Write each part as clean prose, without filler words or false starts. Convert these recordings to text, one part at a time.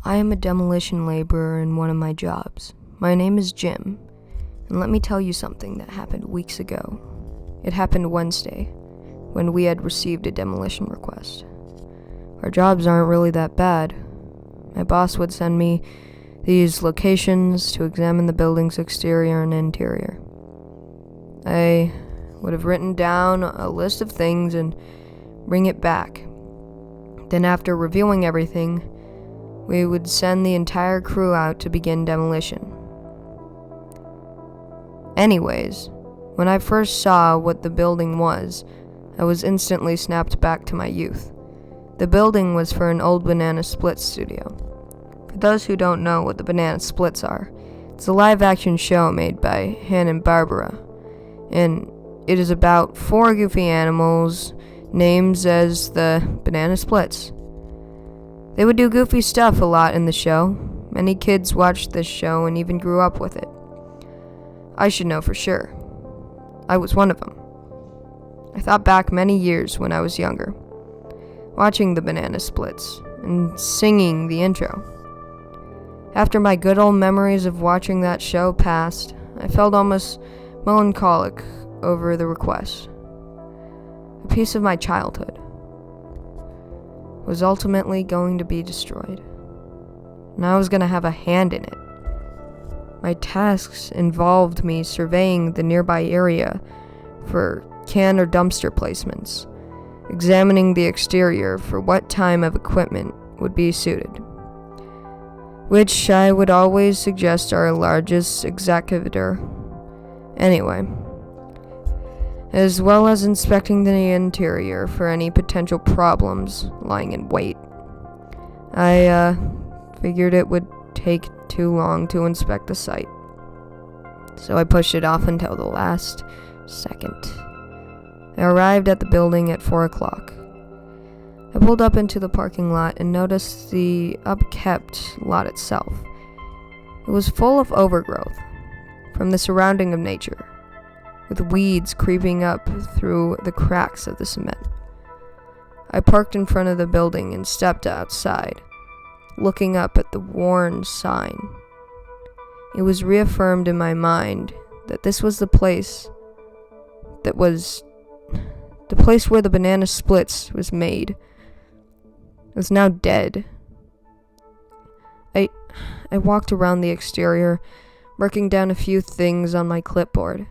I am a demolition laborer in one of my jobs. My name is Jim, and let me tell you something that happened weeks ago. It happened Wednesday, when we had received a demolition request. Our jobs aren't really that bad. My boss would send me these locations to examine the building's exterior and interior. I would have written down a list of things and bring it back. Then after reviewing everything, we would send the entire crew out to begin demolition. Anyways, when I first saw what the building was, I was instantly snapped back to my youth. The building was for an old Banana Splits studio. For those who don't know what the Banana Splits are, it's a live-action show made by Hanna-Barbera, and it is about 4 goofy animals named as the Banana Splits. They would do goofy stuff a lot in the show. Many kids watched this show and even grew up with it. I should know for sure. I was one of them. I thought back many years when I was younger, watching the Banana Splits and singing the intro. After my good old memories of watching that show passed, I felt almost melancholic over the request. A piece of my childhood was ultimately going to be destroyed, and I was going to have a hand in it. My tasks involved me surveying the nearby area for can or dumpster placements, examining the exterior for what type of equipment would be suited, which I would always suggest our largest excavator anyway, as well as inspecting the interior for any potential problems lying in wait. I figured it would take too long to inspect the site, so I pushed it off until the last second. I arrived at the building at 4 o'clock. I pulled up into the parking lot and noticed the upkept lot itself. It was full of overgrowth from the surrounding of nature, with weeds creeping up through the cracks of the cement. I parked in front of the building and stepped outside, looking up at the worn sign. It was reaffirmed in my mind that this was the place where the Banana Splits was made. It was now dead. I walked around the exterior, marking down a few things on my clipboard.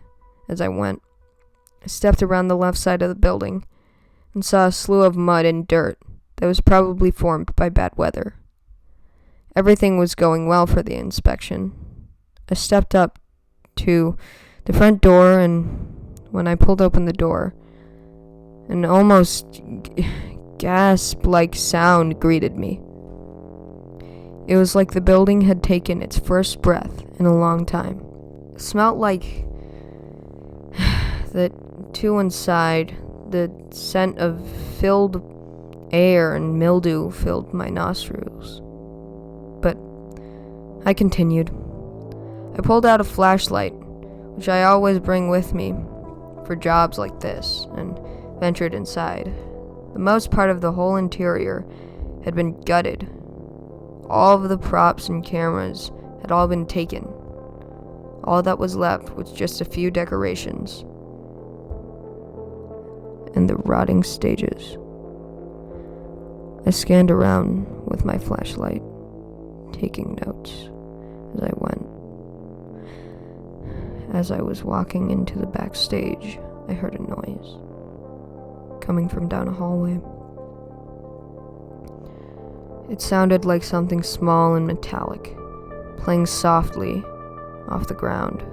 As I went, I stepped around the left side of the building and saw a slew of mud and dirt that was probably formed by bad weather. Everything was going well for the inspection. I stepped up to the front door, and when I pulled open the door, an almost gasp-like sound greeted me. It was like the building had taken its first breath in a long time. It smelled like that too inside. The scent of filled air and mildew filled my nostrils. But I continued. I pulled out a flashlight, which I always bring with me for jobs like this, and ventured inside. The most part of the whole interior had been gutted. All of the props and cameras had all been taken. All that was left was just a few decorations and the rotting stages. I scanned around with my flashlight, taking notes as I went. As I was walking into the backstage, I heard a noise coming from down a hallway. It sounded like something small and metallic, playing softly off the ground.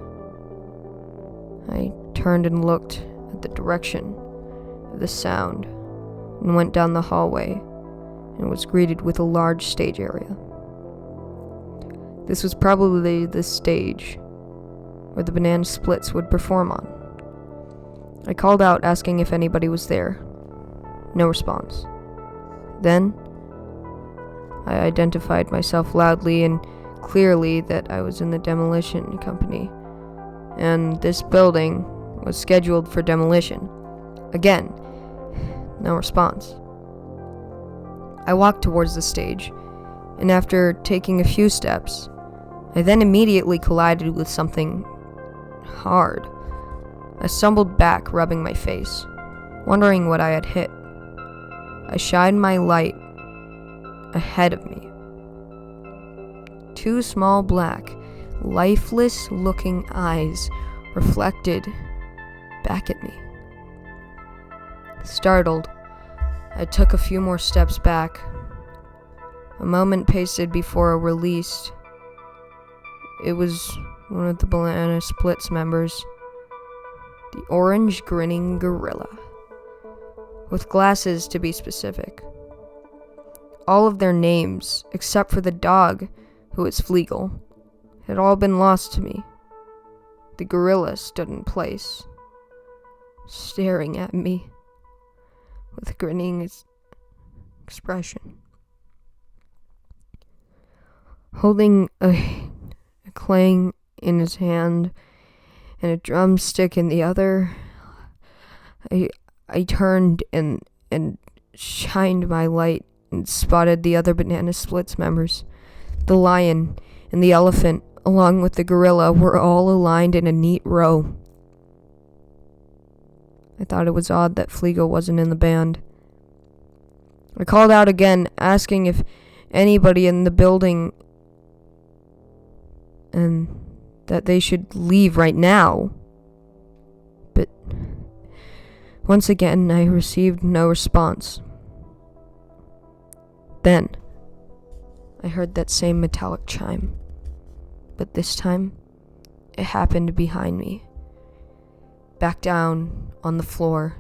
I turned and looked at the direction of the sound and went down the hallway and was greeted with a large stage area. This was probably the stage where the Banana Splits would perform on. I called out asking if anybody was there. No response. Then I identified myself loudly and clearly that I was in the demolition company, and this building was scheduled for demolition. Again, no response. I walked towards the stage and after taking a few steps, I then immediately collided with something hard. I stumbled back, rubbing my face, wondering what I had hit. I shined my light ahead of me. Two small black, lifeless-looking eyes reflected back at me. Startled, I took a few more steps back. A moment pasted before I released. It was one of the Banana Splits members, the orange grinning gorilla, with glasses to be specific. All of their names, except for the dog, who was Fleagle, had all been lost to me. The gorilla stood in place, staring at me with a grinning expression. Holding a clang in his hand and a drumstick in the other, I turned and shined my light and spotted the other Banana Splits members. The lion and the elephant, along with the gorilla, were all aligned in a neat row. I thought it was odd that Fleagle wasn't in the band. I called out again, asking if anybody in the building and that they should leave right now. But once again, I received no response. Then I heard that same metallic chime, but this time it happened behind me. Back down on the floor,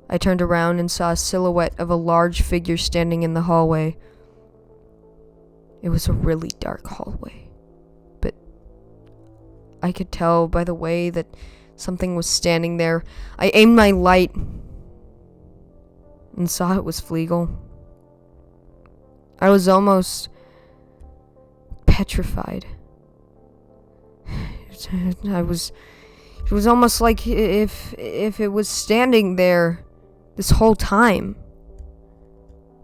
I turned around and saw a silhouette of a large figure standing in the hallway. It was a really dark hallway, but I could tell by the way that something was standing there. I aimed my light and saw it was Fleagle. I was almost petrified. It was almost like if it was standing there this whole time.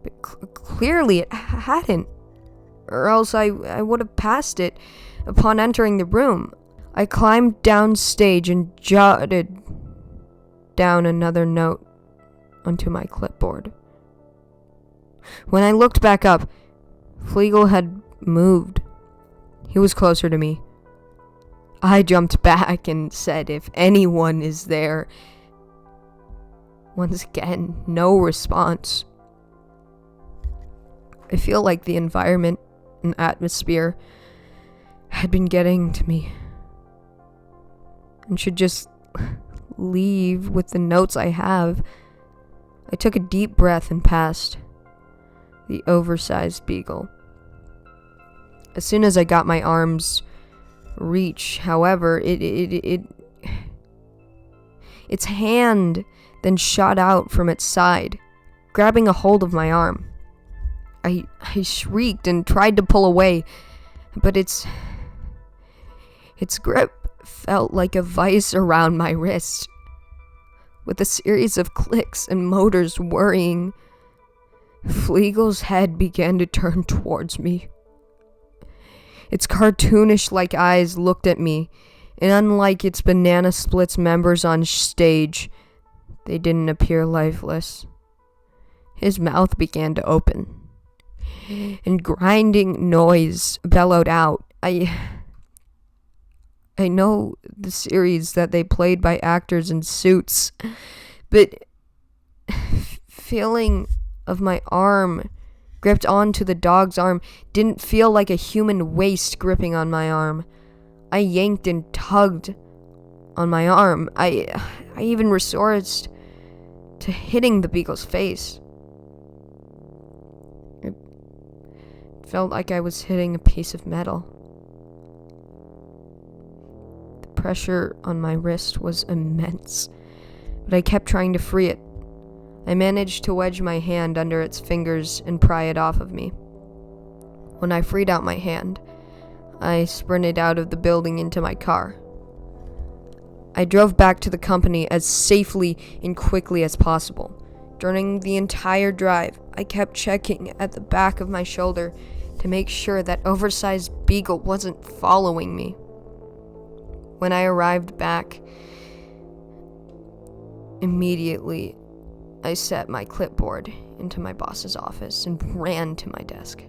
But clearly it hadn't. Or else I would have passed it upon entering the room. I climbed downstage and jotted down another note onto my clipboard. When I looked back up, Fleagle had moved. He was closer to me. I jumped back and said, "If anyone is there." Once again, no response. I feel like the environment and atmosphere had been getting to me and should just leave with the notes I have. I took a deep breath and passed the oversized beagle. As soon as I got my arms reach, however, its hand then shot out from its side, grabbing a hold of my arm. I shrieked and tried to pull away, but its grip felt like a vice around my wrist. With a series of clicks and motors whirring, Fleagle's head began to turn towards me. Its cartoonish-like eyes looked at me, and unlike its Banana Splits members on stage, they didn't appear lifeless. His mouth began to open, and grinding noise bellowed out. I know the series that they played by actors in suits, but feeling of my arm gripped onto the dog's arm didn't feel like a human waist gripping on my arm. I yanked and tugged on my arm. I even resorted to hitting the beagle's face. It felt like I was hitting a piece of metal. The pressure on my wrist was immense, but I kept trying to free it. I managed to wedge my hand under its fingers and pry it off of me. When I freed out my hand, I sprinted out of the building into my car. I drove back to the company as safely and quickly as possible. During the entire drive, I kept checking at the back of my shoulder to make sure that oversized beagle wasn't following me. When I arrived back, immediately I set my clipboard into my boss's office and ran to my desk.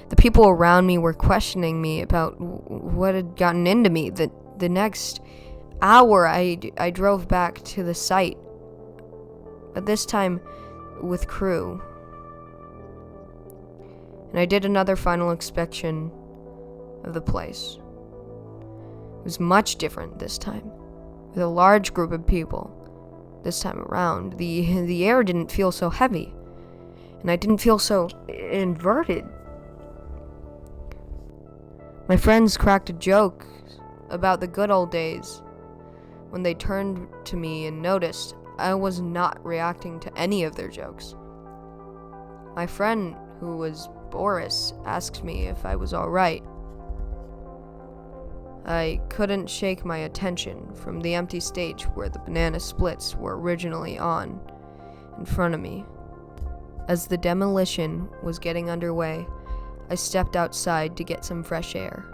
The people around me were questioning me about what had gotten into me. The next hour, I drove back to the site, but this time with crew. And I did another final inspection of the place. It was much different this time, with a large group of people. This time around, the air didn't feel so heavy, and I didn't feel so inverted. My friends cracked a joke about the good old days when they turned to me and noticed I was not reacting to any of their jokes. My friend, who was Boris, asked me if I was alright. I couldn't shake my attention from the empty stage where the banana splits were originally on in front of me. As the demolition was getting underway, I stepped outside to get some fresh air.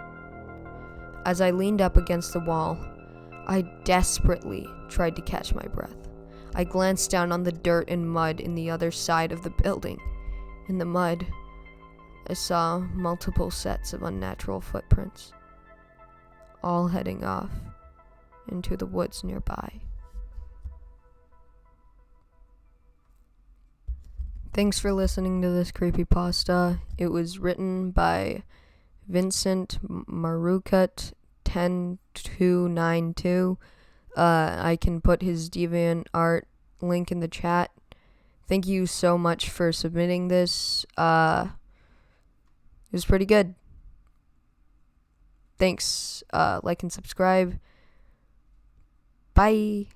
As I leaned up against the wall, I desperately tried to catch my breath. I glanced down on the dirt and mud in the other side of the building. In the mud, I saw multiple sets of unnatural footprints, all heading off into the woods nearby. Thanks for listening to this creepypasta. It was written by Vincent Marucut 10292. I can put his DeviantArt link in the chat. Thank you so much for submitting this. It was pretty good. Thanks. Like and subscribe. Bye.